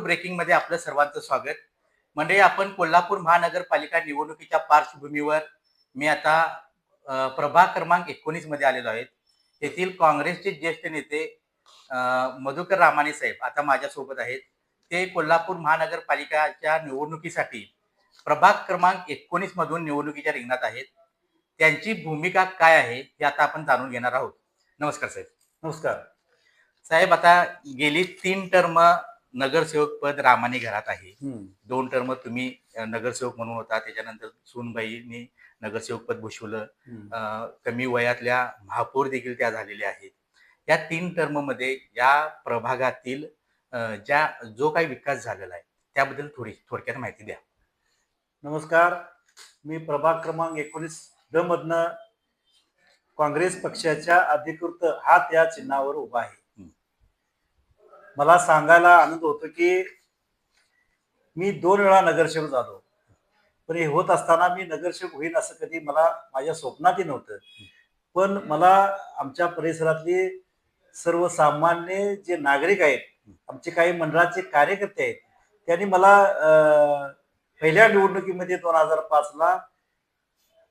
Breaking मध्ये आपलं सर्वांचं स्वागत. म्हणजे आपण कोल्हापूर महानगरपालिका निवडणुकीच्या पार्श्वभूमीवर मी आता प्रभाग क्रमांक 19 मध्ये आलेलो आहे. येथील काँग्रेसचे ज्येष्ठ नेते मधुकर रामाने साहेब आता माझ्यासोबत आहेत. ते कोल्हापूर महानगरपालिकाच्या निवडणुकीसाठी प्रभाग क्रमांक 19 मधून निवडणुकीच्या रिंगणात आहेत. त्यांची भूमिका काय आहे हे आता आपण जाणून घेणार आहोत. नमस्कार साहेब. नमस्कार साहेब, आता गेली 3 टर्म नगरसेवक पद रामाने घरात आहे. 2 टर्म तुम्ही नगरसेवक म्हणून होता, त्याच्यानंतर सूनबाईंनी नगरसेवक पद भूषवलं. कमी वयातल्या महापौर देखील त्या झालेल्या आहेत. या 3 टर्म मध्ये या प्रभागातील जो काही विकास झालेला आहे त्याबद्दल थोडक्यात माहिती द्या. नमस्कार. मी प्रभाग क्रमांक 19 ड मधनं काँग्रेस पक्षाच्या अधिकृत हात या चिन्हावर उभा आहे. मला सांगायला आनंद होतो की मी 2 वेळा नगरसेवक झालो, पण हे होत असताना मी नगरसेवक होईन असं कधी मला माझ्या स्वप्नातही नव्हतं. पण मला आमच्या परिसरातले सर्वसामान्य जे नागरिक आहेत, आमचे काही मंडळाचे कार्यकर्ते आहेत, त्यांनी मला पहिल्या निवडणुकीमध्ये 2005 ला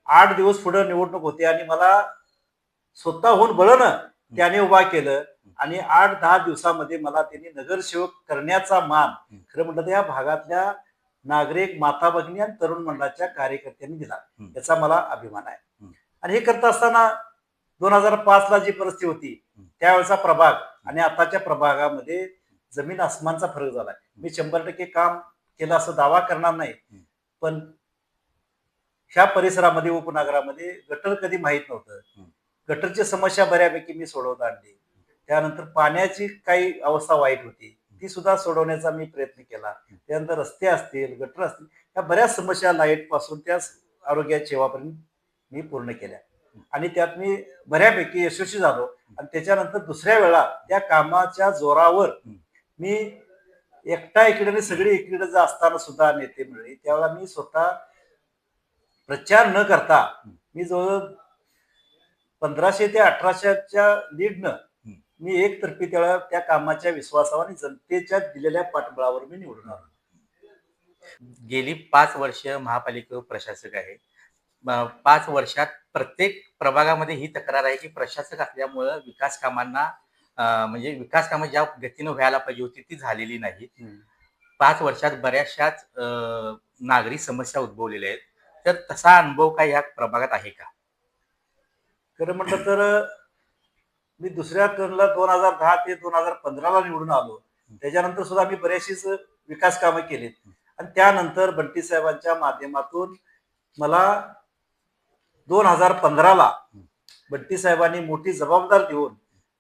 8 दिवस पुढे निवडणूक होती आणि मला स्वतःहून बळनं त्याने उभा केलं आणि 8-10 दिवसामध्ये मला त्यांनी नगरसेवक करण्याचा मान खरं म्हटलं तर या भागातल्या नागरिक, माता भगिनी आणि तरुण मंडळाच्या कार्यकर्त्यांनी दिला. याचा मला अभिमान आहे. आणि हे करत असताना 2005 ला जी परिस्थिती होती त्यावेळेचा प्रभाग आणि आताच्या प्रभागामध्ये जमीन आसमानचा फरक झालाय. मी 100% काम केलं असं दावा करणार नाही, पण ह्या परिसरामध्ये उपनगरामध्ये गटर कधी माहीत नव्हतं. गटरची समस्या बऱ्यापैकी मी सोडवत आणली. त्यानंतर पाण्याची काही अवस्था वाईट होती, ती सुद्धा सोडवण्याचा मी प्रयत्न केला. त्यानंतर रस्ते असतील, गटर असतील, या बऱ्याच समस्या लाईट पासून त्या आरोग्याच्या सेवापर्यंत मी पूर्ण केल्या आणि त्यात मी बऱ्यापैकी यशस्वी झालो. आणि त्याच्यानंतर दुसऱ्या वेळा त्या कामाच्या जोरावर मी एकटा इकडे आणि सगळी इकडे असताना सुद्धा नेते मिळले. त्यावेळेला मी स्वतः प्रचार न करता मी जवळ 1500 ते 1800च्या लीडनं मी एकतर्फी त्या कामाच्या विश्वासावर आणि जनतेच्या दिलेल्या पाठबळावर मी निवडून आलो. गेली 5 वर्ष महापालिका प्रशासक आहे. 5 वर्षात प्रत्येक प्रभागामध्ये ही तक्रार आहे की प्रशासक असल्यामुळं विकास कामांना म्हणजे विकास कामं ज्या गतीनं व्हायला पाहिजे होती ती झालेली नाही. 5 वर्षात बऱ्याचशाच नागरी समस्या उद्भवलेल्या आहेत. तर तसा अनुभव काय या प्रभागात आहे का? खरं म्हटलं तर मी दुसऱ्या टर्मला 2010 ते 2015 ला निवडून आलो. त्याच्यानंतर सुद्धा मी बरेचशीच विकास कामं केलीत आणि त्यानंतर बंटी साहेबांच्या माध्यमातून मला 2015 ला बंटी साहेबांनी मोठी जबाबदारी देऊन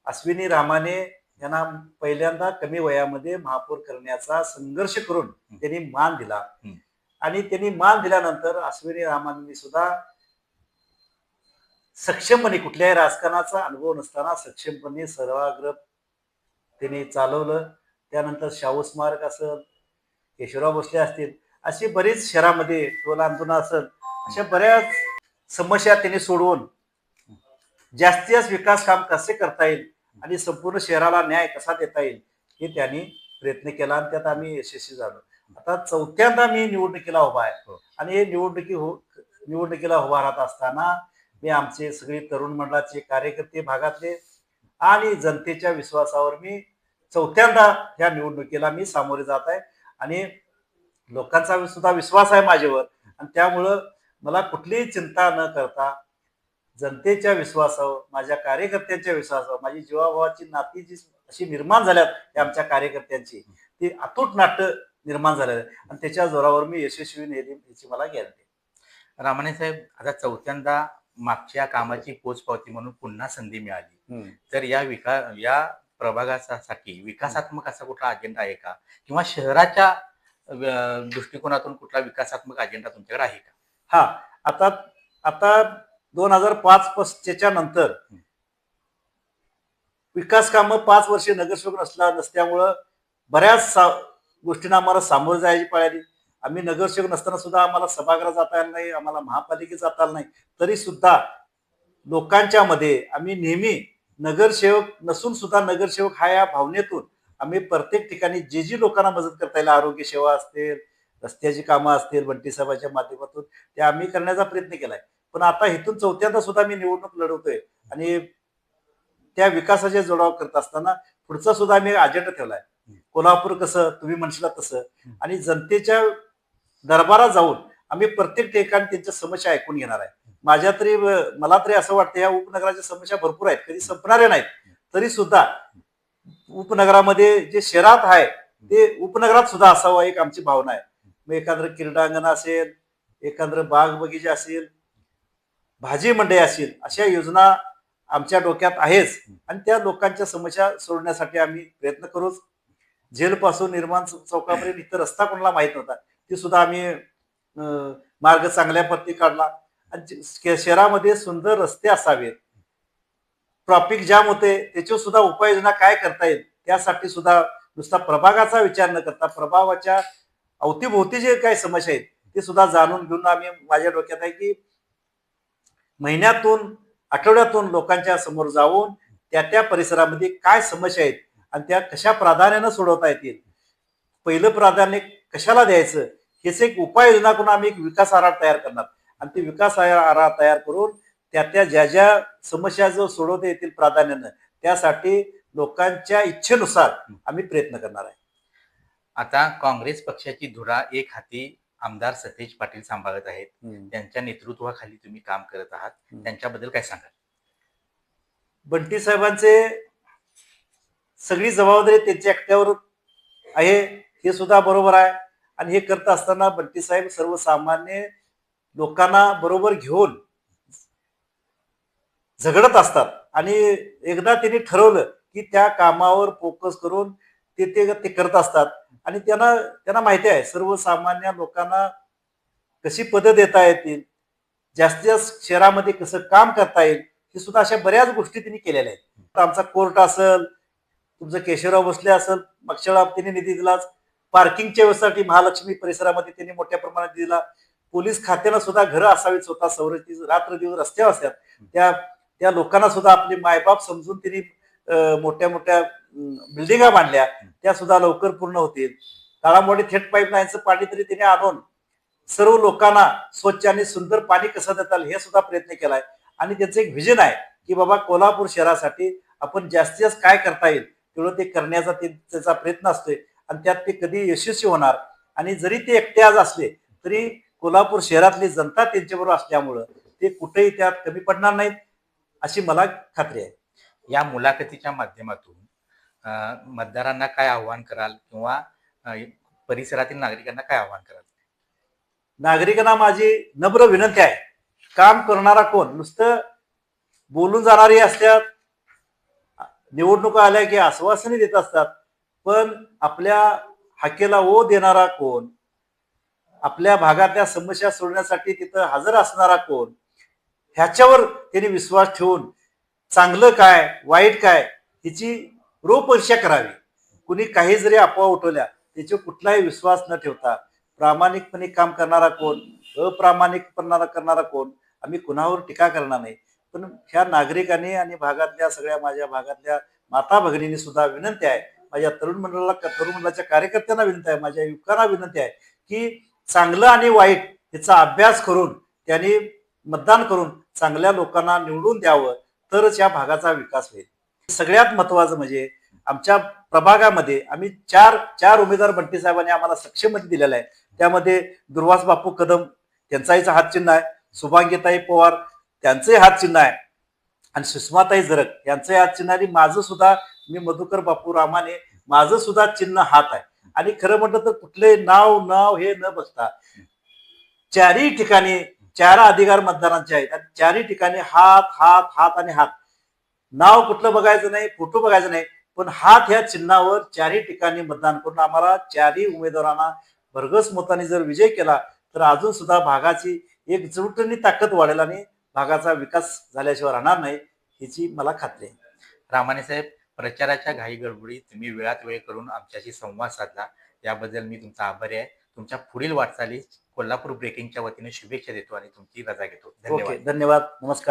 अश्विनी रामाने यांना पहिल्यांदा कमी वयामध्ये महापौर करण्याचा संघर्ष करून त्यांनी मान दिला. आणि त्यांनी मान दिल्यानंतर अश्विनी रामांनी सुद्धा सक्षमपणे, कुठल्याही राजकारणाचा अनुभव नसताना सक्षमपणे सर्वाग्र त्यांनी चालवलं. त्यानंतर शाहू स्मारक असेल, केशवराव भोसले असतील, अशी बरीच शहरामध्ये टोल आंदोलन असेल, अशा बऱ्याच समस्या त्यांनी सोडवून जास्तीत जास्त विकास काम कसे करता येईल आणि संपूर्ण शहराला न्याय कसा देता येईल हे त्यांनी प्रयत्न केला आणि त्यात आम्ही यशस्वी झालो. आता 4थ्यांदा मी निवडणुकीला उभा आहे आणि हे निवडणुकीला उभा राहत असताना मी आमचे सगळे तरुण मंडळाचे कार्यकर्ते भागातले आणि जनतेच्या विश्वासावर मी 4थ्यांदा ह्या निवडणुकीला मी सामोरे जात आहे आणि लोकांचा सुद्धा विश्वास आहे माझ्यावर. आणि त्यामुळं मला कुठलीही चिंता न करता जनतेच्या विश्वासावर, माझ्या कार्यकर्त्यांच्या विश्वासावर, माझी जीवाभावाची नाती जी अशी निर्माण झाल्यात आमच्या कार्यकर्त्यांची, ती अतूट नाट्य निर्माण झालेलं आहे आणि त्याच्या जोरावर मी यशस्वी नेली याची मला गॅरंटी. रामाने साहेब, आता 4थ्यांदा मागच्या कामाची पोचपावती म्हणून पुन्हा संधी मिळाली. तर या प्रभागासाठी विकासात्मक असा कुठला अजेंडा आहे का, किंवा शहराच्या दृष्टिकोनातून कुठला विकासात्मक अजेंडा तुमच्याकडे आहे का? हा, आता 2005 नंतर विकास कामं 5 वर्षे नगरसेवक नसल्यामुळं बऱ्याच गोष्टींना आम्हाला सामोरं जायची पाळली. आम्ही नगरसेवक नसताना सुद्धा आम्हाला सभागृहात जाता आलं नाही, आम्हाला महापालिकेत जाता आलं नाही. तरी सुद्धा लोकांच्या मध्ये आम्ही नेहमी नगरसेवक नसून सुद्धा नगरसेवक हा या भावनेतून आम्ही प्रत्येक ठिकाणी जी लोकांना मदत करता येईल, आरोग्य सेवा असतील, रस्त्याची कामं असतील, बंटी साहेबांच्या माध्यमातून ते आम्ही करण्याचा प्रयत्न केलाय. पण आता इथून चौथ्यांदा सुद्धा मी निवडणूक लढवतोय आणि त्या विकासाचे जोडाव करत असताना पुढचा सुद्धा आम्ही अजेंडा ठेवलाय. कोल्हापूर कसं तुम्ही म्हणशीला तसं, आणि जनतेच्या दरबारात जाऊन आम्ही प्रत्येक ठिकाणी त्यांच्या समस्या ऐकून घेणार आहे. मला तरी असं वाटतं या उपनगराच्या समस्या भरपूर आहेत, कधी संपणाऱ्या नाहीत. तरी सुद्धा उपनगरामध्ये जे शहरात आहे ते उपनगरात सुद्धा असावं, एक आमची भावना आहे. मग एखादं क्रीडांगण असेल, एखादं बाग बगीचे असेल, भाजी मंडई असेल, अशा योजना आमच्या डोक्यात आहेच आणि त्या लोकांच्या समस्या सोडण्यासाठी आम्ही प्रयत्न करूच. जेलपासून निर्माण चौकापर्यंत इथं रस्ता कोणाला माहित नव्हता, ते सुद्धा आम्ही मार्ग चांगल्या पद्धती काढला. आणि शहरामध्ये सुंदर रस्ते असावेत, ट्रॅफिक जाम होते, त्याच्यावर सुद्धा उपाययोजना काय करता येईल त्यासाठी सुद्धा नुसता प्रभागाचा विचार न करता प्रभागाच्या अवतीभोवती जे काही समस्या आहेत ते सुद्धा जाणून घेऊन आम्ही, माझ्या डोक्यात आहे की महिन्यातून आठवड्यातून लोकांच्या समोर जाऊन त्या परिसरामध्ये काय समस्या आहेत आणि त्या कशा प्राधान्यानं सोडवता येतील, पहिलं प्राधान्य कशाला द्यायचं, हेच एक उपाययोजना करून आम्ही एक विकास आराखडा तयार करणार. आणि ते विकास आराखडा तयार करून त्या ज्या समस्या जो सोडवता येतील प्राधान्यानं, त्यासाठी लोकांच्या इच्छेनुसार आम्ही प्रयत्न करणार आहे. आता काँग्रेस पक्षाची धुरा एक हाती आमदार सतेज पाटील सांभाळत आहेत. त्यांच्या नेतृत्वाखाली तुम्ही काम करत आहात, त्यांच्याबद्दल काय सांगाल? बंटी साहेबांचे सगळी जबाबदारी त्यांच्या एकट्यावर आहे, हे सुद्धा बरोबर आहे. आणि हे करत असताना बंटी साहेब सर्वसामान्य लोकांना बरोबर घेऊन झगडत असतात आणि एकदा त्यांनी ठरवलं की त्या कामावर फोकस करून ते करत असतात. आणि त्यांना माहिती आहे सर्वसामान्य लोकांना कशी पदं देता येतील, जास्तीत जास्त शहरामध्ये कसं काम करता येईल, हे सुद्धा अशा बऱ्याच गोष्टी त्यांनी केलेल्या आहेत. आमचा कोर्ट असेल, तुमचं केशवराव भोसले असेल, मागच्या वेळा त्यांनी निधी दिलाच. पार्किंगच्या व्यवस्थेसाठी महालक्ष्मी परिसरामध्ये त्यांनी मोठ्या प्रमाणात दिला. पोलीस खात्यानं सुद्धा घरं असावीत, स्वतः संरक्षित रात्र दिवस रस्त्यावर असतात त्या लोकांना सुद्धा आपले मायबाप समजून त्यांनी मोठ्या मोठ्या बिल्डिंगा बांधल्या, त्या सुद्धा लवकर पूर्ण होतील. ताळामोडी थेट पाईपलाईनचं पाणी तरी त्यांनी आणून सर्व लोकांना स्वच्छ आणि सुंदर पाणी कसं देता येईल हे सुद्धा प्रयत्न केलाय. आणि त्याचं एक व्हिजन आहे की बाबा कोल्हापूर शहरासाठी आपण जास्तीत जास्त काय करता येईल तेवढं ते करण्याचा त्याचा प्रयत्न असतोय. आणि त्यात ते कधी यशस्वी होणार. आणि जरी ते एकटे आज असले तरी कोल्हापूर शहरातली जनता त्यांच्याबरोबर असल्यामुळं ते कुठेही त्यात कमी पडणार नाहीत, अशी मला खात्री आहे. या मुलाखतीच्या माध्यमातून मतदारांना काय आव्हान कराल किंवा परिसरातील नागरिकांना काय आव्हान कराल? नागरिकांना माझी नम्र विनंती आहे, काम करणारा कोण, नुसतं बोलून जाणारी असतात, निवडणुका आल्या की आश्वासने देत असतात, पण आपल्या हाकेला ओ देणारा कोण, आपल्या भागातल्या समस्या सोडण्यासाठी तिथं हजर असणारा कोण, ह्याच्यावर त्यांनी विश्वास ठेवून चांगलं काय वाईट काय हिची रोपरीक्षा करावी. कुणी काही जरी अफवा उठवल्या त्याच्यावर कुठलाही विश्वास न ठेवता प्रामाणिकपणे काम करणारा कोण, अप्रामाणिकपणा करणारा कोण, आम्ही कुणावर टीका करणार नाही. पण ह्या नागरिकांनी आणि माझ्या भागातल्या माता भगिनींनी सुद्धा विनंती आहे, माझ्या तरुण मंडळाच्या कार्यकर्त्यांना विनंती आहे, माझ्या युवकांना विनंती आहे की चांगलं आणि वाईट याचा अभ्यास करून त्यांनी मतदान करून चांगल्या लोकांना निवडून द्यावं, तरच या भागाचा विकास होईल. सगळ्यात महत्वाचं म्हणजे आमच्या प्रभागामध्ये आम्ही चार उमेदवार बंटी साहेबांनी आम्हाला सक्षमती दिलेला आहे. त्यामध्ये दुर्वास बापू कदम त्यांचाही हातचिन्ह आहे, शुभांगीताई पवार त्यांचंही हातचिन्ह आहे, आणि सुषमाताई जरग यांचंही हातचिन्ह आहे. माझं सुद्धा, मी मधुकर बापू रामाने, माझं सुद्धा चिन्ह हात आहे. आणि खरं म्हटलं तर कुठले नाव हे न बघता चारही ठिकाणी 4 अधिकार मतदारांचे आहेत आणि चारही ठिकाणी हात हात हात आणि हात. नाव कुठलं बघायचं नाही, फोटो बघायचं नाही, पण हात ह्या चिन्हावर चारही ठिकाणी मतदान करून आम्हाला चारही उमेदवारांना भरघोस मताने जर विजय केला तर अजून सुद्धा भागाची एकजुटीने ताकद वाढेल आणि भागाचा विकास झाल्याशिवाय राहणार नाही, याची मला खात्री आहे. रामाने साहेब, प्रचाराच्या घाई गडबडीत तुम्ही वेळात वेळ करून आमच्याशी संवाद साधला, याबद्दल मी तुमचा आभारी आहे. तुमच्या पुढील वाटचालीस कोल्हापूर ब्रेकिंगच्या वतीने शुभेच्छा देतो आणि तुमची रजा घेतो. धन्यवाद. नमस्कार.